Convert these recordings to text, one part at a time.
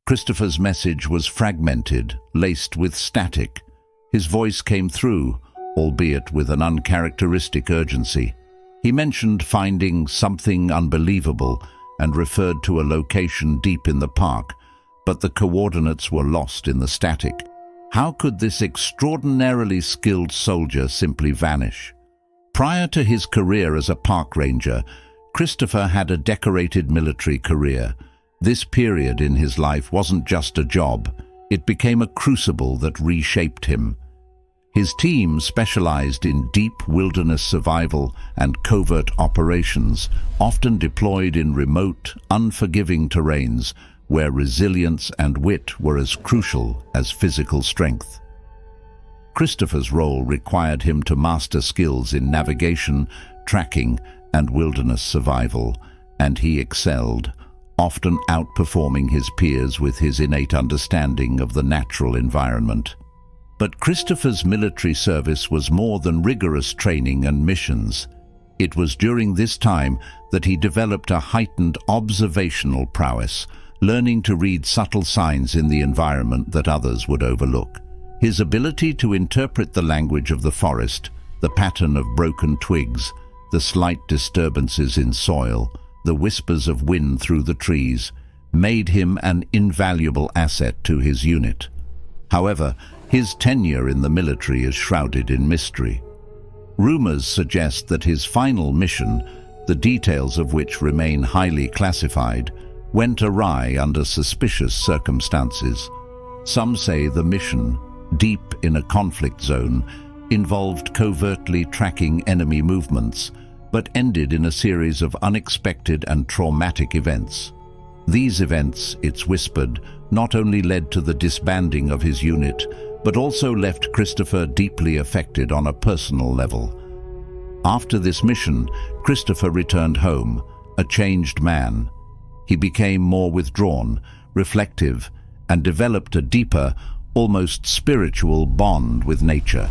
Christopher's message was fragmented, laced with static. His voice came through, albeit with an uncharacteristic urgency. He mentioned finding something unbelievable and referred to a location deep in the park, but the coordinates were lost in the static. How could this extraordinarily skilled soldier simply vanish? Prior to his career as a park ranger, Christopher had a decorated military career. This period in his life wasn't just a job, it became a crucible that reshaped him. His team specialized in deep wilderness survival and covert operations, often deployed in remote, unforgiving terrains where resilience and wit were as crucial as physical strength. Christopher's role required him to master skills in navigation, tracking, and wilderness survival, and he excelled, often outperforming his peers with his innate understanding of the natural environment. But Christopher's military service was more than rigorous training and missions. It was during this time that he developed a heightened observational prowess, learning to read subtle signs in the environment that others would overlook. His ability to interpret the language of the forest, the pattern of broken twigs, the slight disturbances in soil, the whispers of wind through the trees, made him an invaluable asset to his unit. However, his tenure in the military is shrouded in mystery. Rumors suggest that his final mission, the details of which remain highly classified, went awry under suspicious circumstances. Some say the mission, deep in a conflict zone, involved covertly tracking enemy movements, but ended in a series of unexpected and traumatic events. These events, it's whispered, not only led to the disbanding of his unit, but also left Christopher deeply affected on a personal level. After this mission, Christopher returned home, a changed man. He became more withdrawn, reflective, and developed a deeper, almost spiritual bond with nature.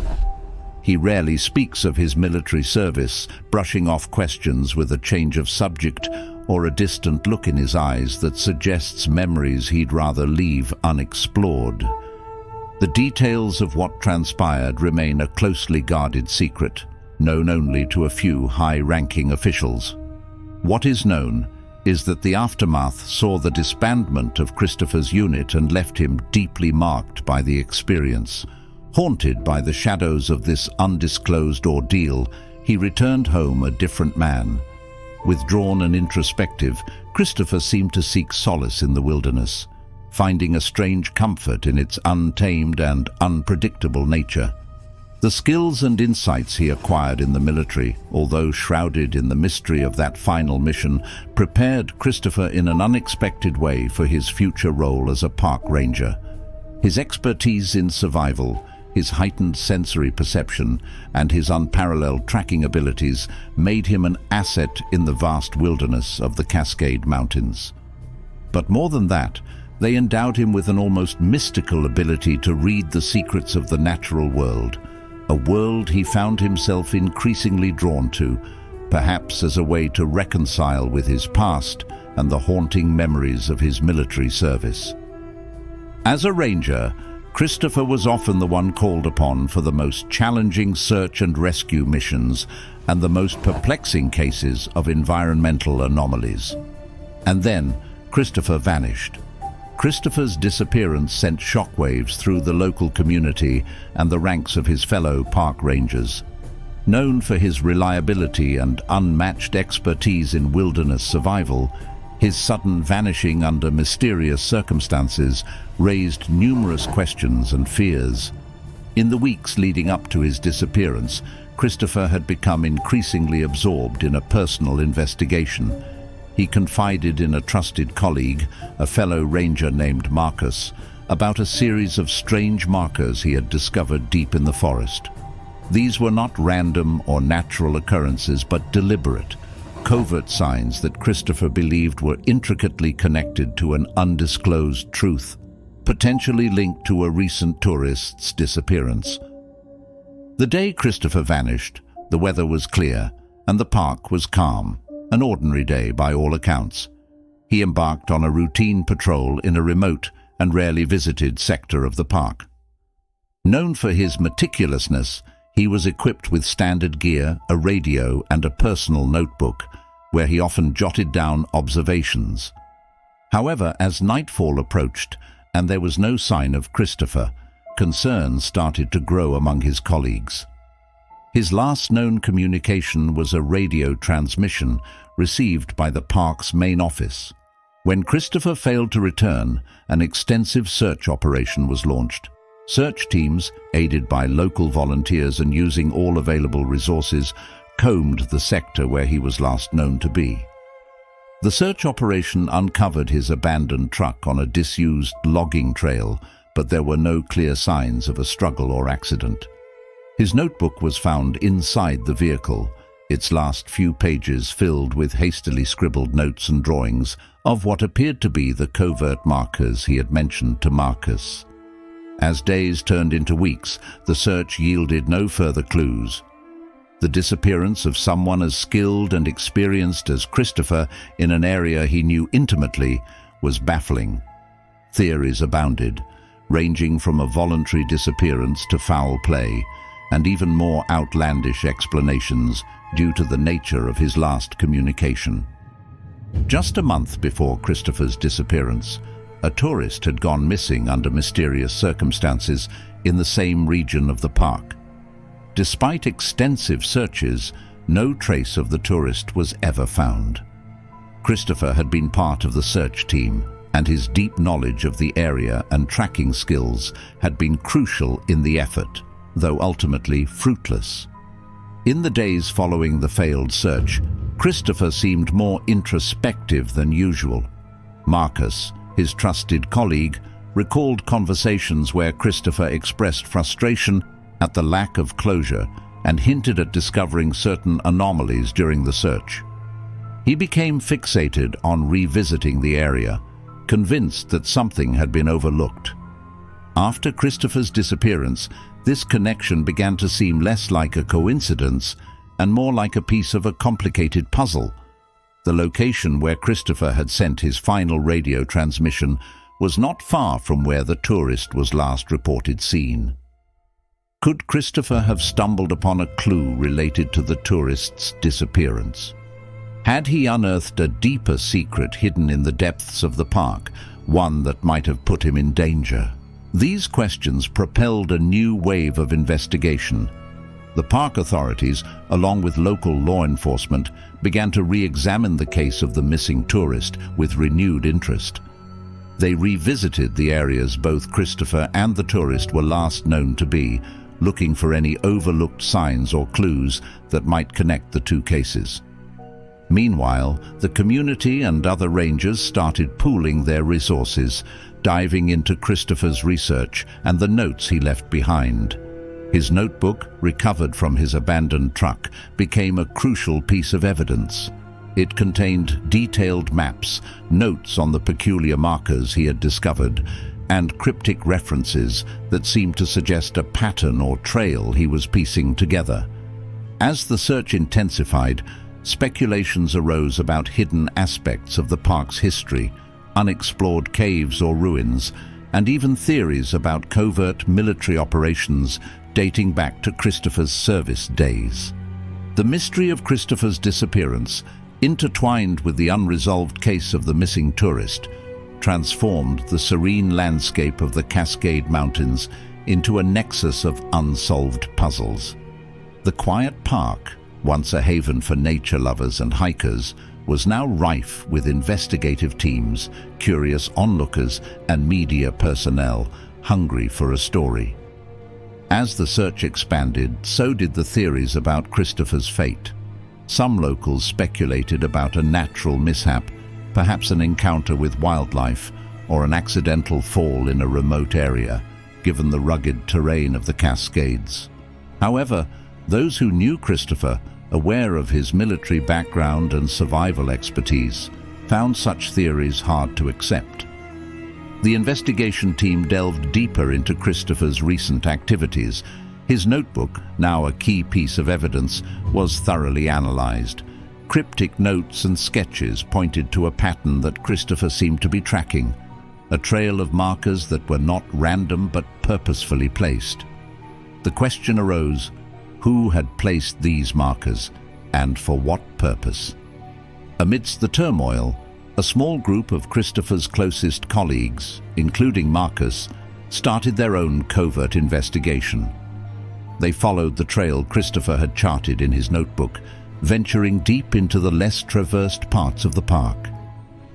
He rarely speaks of his military service, brushing off questions with a change of subject or a distant look in his eyes that suggests memories he'd rather leave unexplored. The details of what transpired remain a closely guarded secret, known only to a few high-ranking officials. What is known is that the aftermath saw the disbandment of Christopher's unit and left him deeply marked by the experience. Haunted by the shadows of this undisclosed ordeal, he returned home a different man. Withdrawn and introspective, Christopher seemed to seek solace in the wilderness, finding a strange comfort in its untamed and unpredictable nature. The skills and insights he acquired in the military, although shrouded in the mystery of that final mission, prepared Christopher in an unexpected way for his future role as a park ranger. His expertise in survival, his heightened sensory perception, and his unparalleled tracking abilities made him an asset in the vast wilderness of the Cascade Mountains. But more than that, they endowed him with an almost mystical ability to read the secrets of the natural world, a world he found himself increasingly drawn to, perhaps as a way to reconcile with his past and the haunting memories of his military service. As a ranger, Christopher was often the one called upon for the most challenging search and rescue missions and the most perplexing cases of environmental anomalies. And then, Christopher vanished. Christopher's disappearance sent shockwaves through the local community and the ranks of his fellow park rangers. Known for his reliability and unmatched expertise in wilderness survival, his sudden vanishing under mysterious circumstances raised numerous questions and fears. In the weeks leading up to his disappearance, Christopher had become increasingly absorbed in a personal investigation. He confided in a trusted colleague, a fellow ranger named Marcus, about a series of strange markers he had discovered deep in the forest. These were not random or natural occurrences, but deliberate, covert signs that Christopher believed were intricately connected to an undisclosed truth, potentially linked to a recent tourist's disappearance. The day Christopher vanished, the weather was clear and the park was calm, an ordinary day by all accounts. He embarked on a routine patrol in a remote and rarely visited sector of the park. Known for his meticulousness, he was equipped with standard gear, a radio, and a personal notebook, where he often jotted down observations. However, as nightfall approached and there was no sign of Christopher, concerns started to grow among his colleagues. His last known communication was a radio transmission received by the park's main office. When Christopher failed to return, an extensive search operation was launched. Search teams, aided by local volunteers and using all available resources, combed the sector where he was last known to be. The search operation uncovered his abandoned truck on a disused logging trail, but there were no clear signs of a struggle or accident. His notebook was found inside the vehicle, its last few pages filled with hastily scribbled notes and drawings of what appeared to be the covert markers he had mentioned to Marcus. As days turned into weeks, the search yielded no further clues. The disappearance of someone as skilled and experienced as Christopher in an area he knew intimately was baffling. Theories abounded, ranging from a voluntary disappearance to foul play, and even more outlandish explanations due to the nature of his last communication. Just a month before Christopher's disappearance, a tourist had gone missing under mysterious circumstances in the same region of the park. Despite extensive searches, no trace of the tourist was ever found. Christopher had been part of the search team, and his deep knowledge of the area and tracking skills had been crucial in the effort, though ultimately fruitless. In the days following the failed search, Christopher seemed more introspective than usual. Marcus, his trusted colleague, recalled conversations where Christopher expressed frustration at the lack of closure and hinted at discovering certain anomalies during the search. He became fixated on revisiting the area, convinced that something had been overlooked. After Christopher's disappearance, this connection began to seem less like a coincidence and more like a piece of a complicated puzzle. The location where Christopher had sent his final radio transmission was not far from where the tourist was last reported seen. Could Christopher have stumbled upon a clue related to the tourist's disappearance? Had he unearthed a deeper secret hidden in the depths of the park, one that might have put him in danger? These questions propelled a new wave of investigation. The park authorities, along with local law enforcement, began to re-examine the case of the missing tourist with renewed interest. They revisited the areas both Christopher and the tourist were last known to be, looking for any overlooked signs or clues that might connect the two cases. Meanwhile, the community and other rangers started pooling their resources, diving into Christopher's research and the notes he left behind. His notebook, recovered from his abandoned truck, became a crucial piece of evidence. It contained detailed maps, notes on the peculiar markers he had discovered, and cryptic references that seemed to suggest a pattern or trail he was piecing together. As the search intensified, speculations arose about hidden aspects of the park's history, unexplored caves or ruins, and even theories about covert military operations dating back to Christopher's service days. The mystery of Christopher's disappearance, intertwined with the unresolved case of the missing tourist, transformed the serene landscape of the Cascade Mountains into a nexus of unsolved puzzles. The quiet park, once a haven for nature lovers and hikers, was now rife with investigative teams, curious onlookers, and media personnel hungry for a story. As the search expanded, so did the theories about Christopher's fate. Some locals speculated about a natural mishap, perhaps an encounter with wildlife or an accidental fall in a remote area, given the rugged terrain of the Cascades. However, those who knew Christopher, aware of his military background and survival expertise, found such theories hard to accept. The investigation team delved deeper into Christopher's recent activities. His notebook, now a key piece of evidence, was thoroughly analyzed. Cryptic notes and sketches pointed to a pattern that Christopher seemed to be tracking. a trail of markers that were not random but purposefully placed. The question arose, who had placed these markers, and for what purpose? Amidst the turmoil, a small group of Christopher's closest colleagues, including Marcus, started their own covert investigation. They followed the trail Christopher had charted in his notebook, venturing deep into the less traversed parts of the park.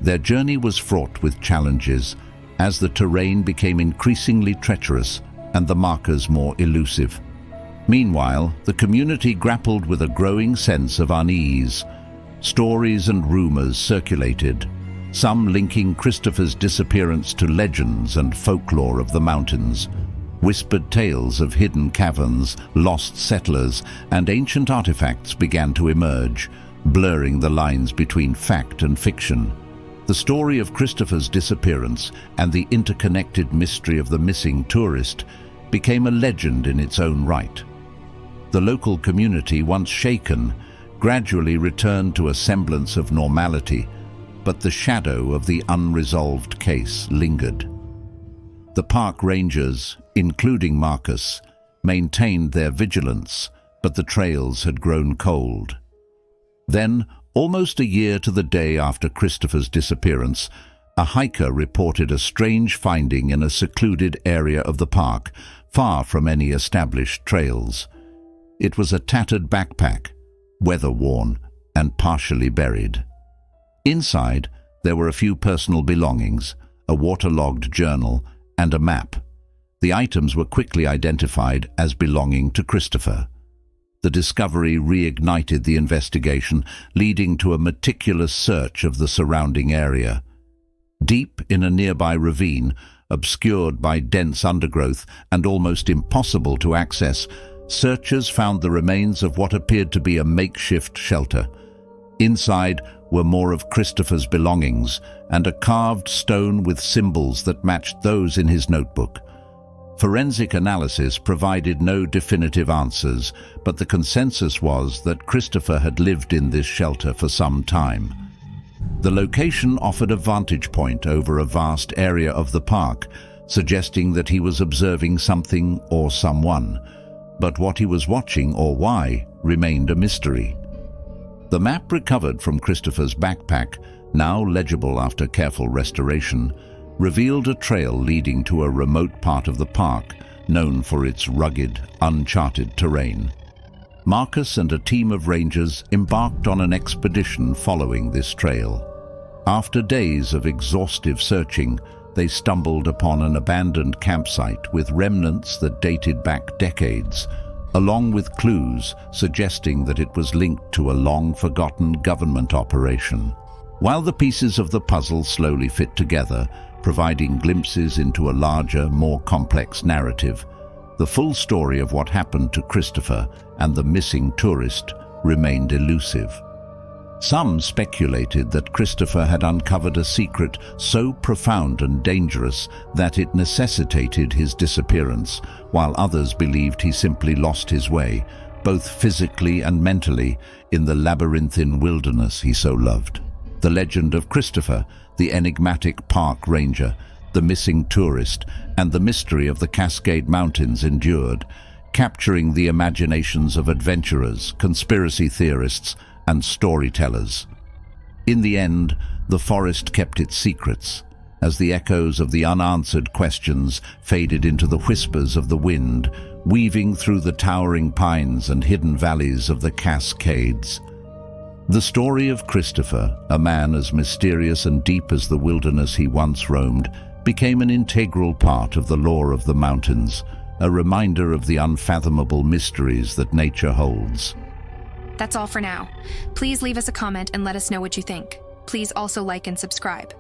Their journey was fraught with challenges as the terrain became increasingly treacherous and the markers more elusive. Meanwhile, the community grappled with a growing sense of unease. Stories and rumors circulated, some linking Christopher's disappearance to legends and folklore of the mountains. Whispered tales of hidden caverns, lost settlers, and ancient artifacts began to emerge, blurring the lines between fact and fiction. The story of Christopher's disappearance and the interconnected mystery of the missing tourist became a legend in its own right. The local community, once shaken, gradually returned to a semblance of normality, but the shadow of the unresolved case lingered. The park rangers, including Marcus, maintained their vigilance, but the trails had grown cold. Then, almost a year to the day after Christopher's disappearance, a hiker reported a strange finding in a secluded area of the park, far from any established trails. It was a tattered backpack, weather-worn and partially buried. Inside, there were a few personal belongings, a waterlogged journal, and a map. The items were quickly identified as belonging to Christopher. The discovery reignited the investigation, leading to a meticulous search of the surrounding area. Deep in a nearby ravine, obscured by dense undergrowth and almost impossible to access, searchers found the remains of what appeared to be a makeshift shelter. Inside were more of Christopher's belongings and a carved stone with symbols that matched those in his notebook. Forensic analysis provided no definitive answers, but the consensus was that Christopher had lived in this shelter for some time. The location offered a vantage point over a vast area of the park, suggesting that he was observing something or someone, but what he was watching or why remained a mystery. The map recovered from Christopher's backpack, now legible after careful restoration, revealed a trail leading to a remote part of the park, known for its rugged, uncharted terrain. Marcus and a team of rangers embarked on an expedition following this trail. After days of exhaustive searching, they stumbled upon an abandoned campsite with remnants that dated back decades, along with clues suggesting that it was linked to a long-forgotten government operation. While the pieces of the puzzle slowly fit together, providing glimpses into a larger, more complex narrative, the full story of what happened to Christopher and the missing tourist remained elusive. Some speculated that Christopher had uncovered a secret so profound and dangerous that it necessitated his disappearance, while others believed he simply lost his way, both physically and mentally, in the labyrinthine wilderness he so loved. The legend of Christopher, the enigmatic park ranger, the missing tourist, and the mystery of the Cascade Mountains endured, capturing the imaginations of adventurers, conspiracy theorists, and storytellers. In the end, the forest kept its secrets, as the echoes of the unanswered questions faded into the whispers of the wind, weaving through the towering pines and hidden valleys of the Cascades. The story of Christopher, a man as mysterious and deep as the wilderness he once roamed, became an integral part of the lore of the mountains, a reminder of the unfathomable mysteries that nature holds. That's all for now. Please leave us a comment and let us know what you think. Please also like and subscribe.